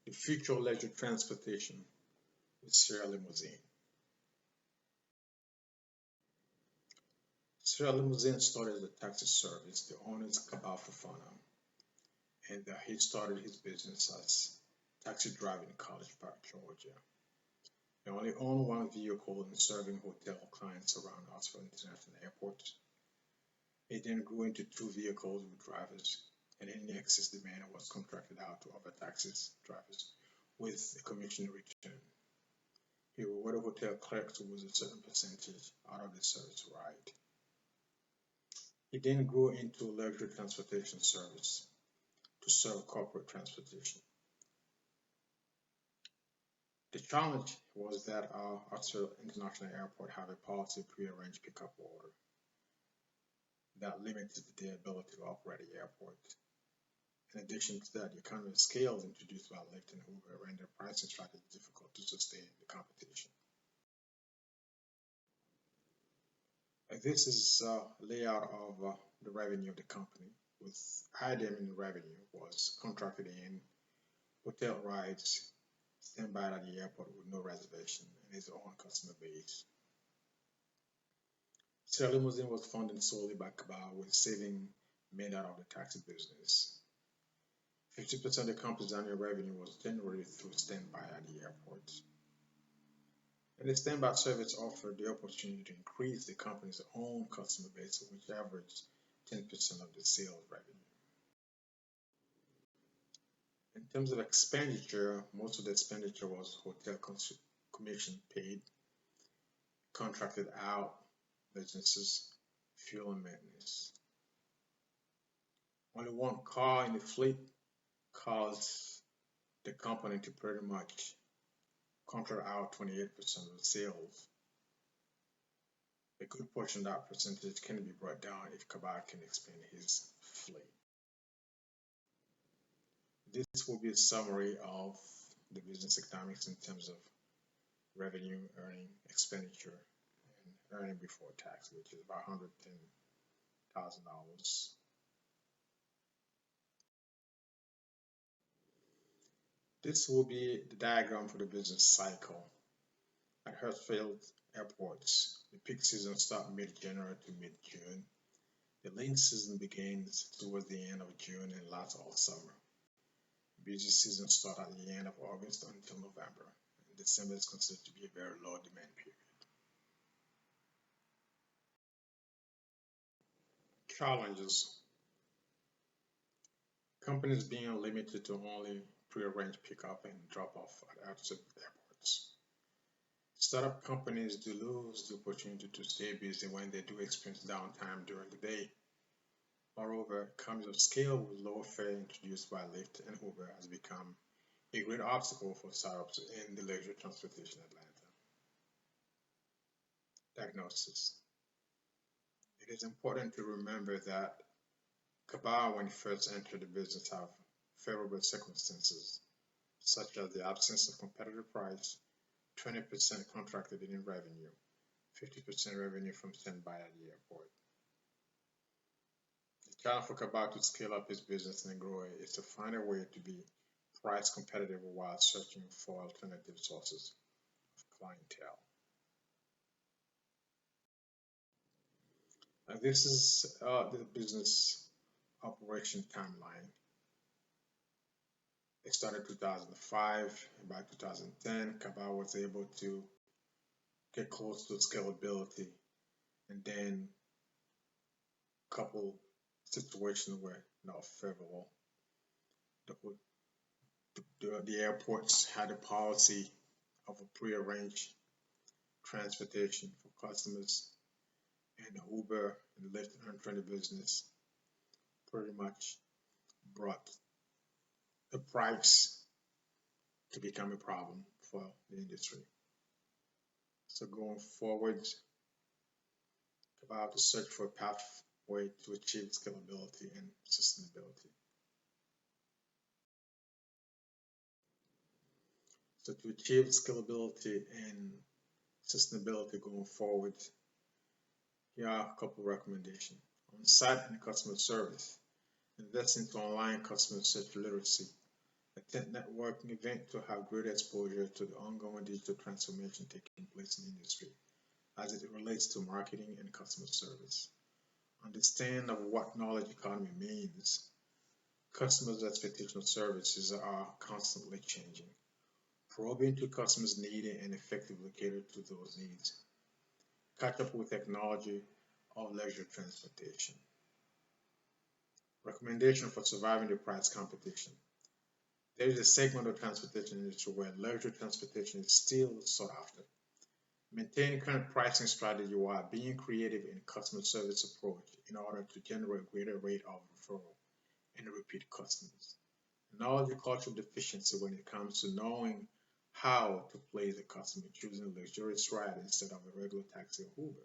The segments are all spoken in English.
The future of leisure transportation with Sierra Limousine. Sierra Limousine started as a taxi service. The owner is Kabal Fofana, and he started his business as taxi driver in College Park, Georgia. He only owned one vehicle and serving hotel clients around Oxford International Airport. He then grew into two vehicles with drivers, and any excess demand was contracted out to other taxi drivers with a commission return. He rewarded hotel clerks with a certain percentage out of the service ride. He then grew into luxury transportation service to serve corporate transportation. The challenge was that our Oxford International Airport had a policy pre-arranged pickup order that limited their ability to operate the airport. In addition to that, the economy of scale introduced by Lyft and Uber rendered pricing strategy difficult to sustain the competition. This is a layout of the revenue of the company, with item in revenue was contracted in hotel rides, standby at the airport with no reservation, and his own customer base. Sierra Limousine was funded solely by Kabal, with saving made out of the taxi business. 50% of the company's annual revenue was generated through standby at the airport. And the standby service offered the opportunity to increase the company's own customer base, which averaged 10% of the sales revenue. In terms of expenditure, most of the expenditure was hotel commission paid, contracted out businesses, fuel and maintenance. Only one car in the fleet caused the company to pretty much contract out 28% of the sales. A good portion of that percentage can be brought down if Kabal can explain his fleet. This will be a summary of the business economics in terms of revenue, earning, expenditure, and earning before tax, which is about $110,000. This will be the diagram for the business cycle. At Hartsfield Airports, the peak season starts mid-January to mid-June. The lean season begins towards the end of June and lasts all summer. Busy season starts at the end of August until November, and December is considered to be a very low demand period. Challenges. Companies being limited to only pre-arranged pickup and drop-off at airports. Startup companies do lose the opportunity to stay busy when they do experience downtime during the day. Moreover, economies of scale with lower fare introduced by Lyft and Uber has become a great obstacle for startups in the leisure transportation Atlanta. Diagnosis. It is important to remember that Kabal, when he first entered the business, have favorable circumstances, such as the absence of competitive price, 20% contracted in revenue, 50% revenue from standby at the airport. The challenge for Kabal to scale up his business and grow is to find a way to be price competitive while searching for alternative sources of clientele. This is the business operation timeline. It started in 2005, and by 2010, Kabal was able to get close to scalability, and then a couple situations were not favorable. The airports had a policy of a pre-arranged transportation for customers, and Uber and Lyft entering the business pretty much brought the price to become a problem for the industry. So going forward, about to search for a pathway to achieve scalability and sustainability. So to achieve scalability and sustainability going forward, here are a couple of recommendations. On site and customer service, invest into online customer search literacy Attend networking event to have greater exposure to the ongoing digital transformation taking place in the industry as it relates to marketing and customer service. Understand of what knowledge economy means. Customers' expectation of services are constantly changing. Probe into customers' needs and effectively cater to those needs. Catch up with technology of leisure transportation. Recommendation for surviving the price competition. There is a segment of transportation industry where leisure transportation is still sought after. Maintain current pricing strategy while being creative in customer service approach in order to generate greater rate of referral and repeat customers. Knowledge and cultural deficiency when it comes to knowing how to place a customer choosing a luxurious ride instead of a regular taxi or Uber.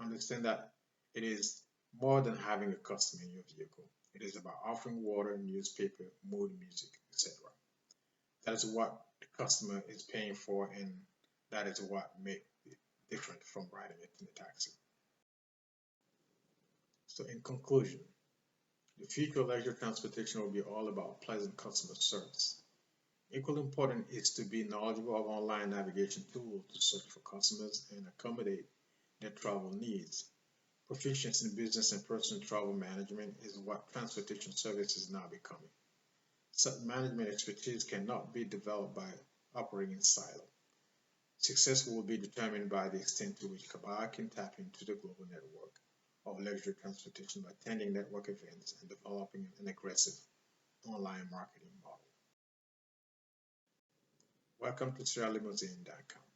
Understand that it is more than having a customer in your vehicle. It is about offering water, newspaper, mood music, etc. That is what the customer is paying for, and that is what makes it different from riding it in a taxi. So in conclusion, the future of leisure transportation will be all about pleasant customer service. Equally important is to be knowledgeable of online navigation tools to search for customers and accommodate their travel needs. Proficiency in business and personal travel management is what transportation service is now becoming. Such management expertise cannot be developed by operating in silo. Success will be determined by the extent to which Kabah can tap into the global network of leisure transportation by attending network events and developing an aggressive online marketing model. Welcome to SierraLimousine.com.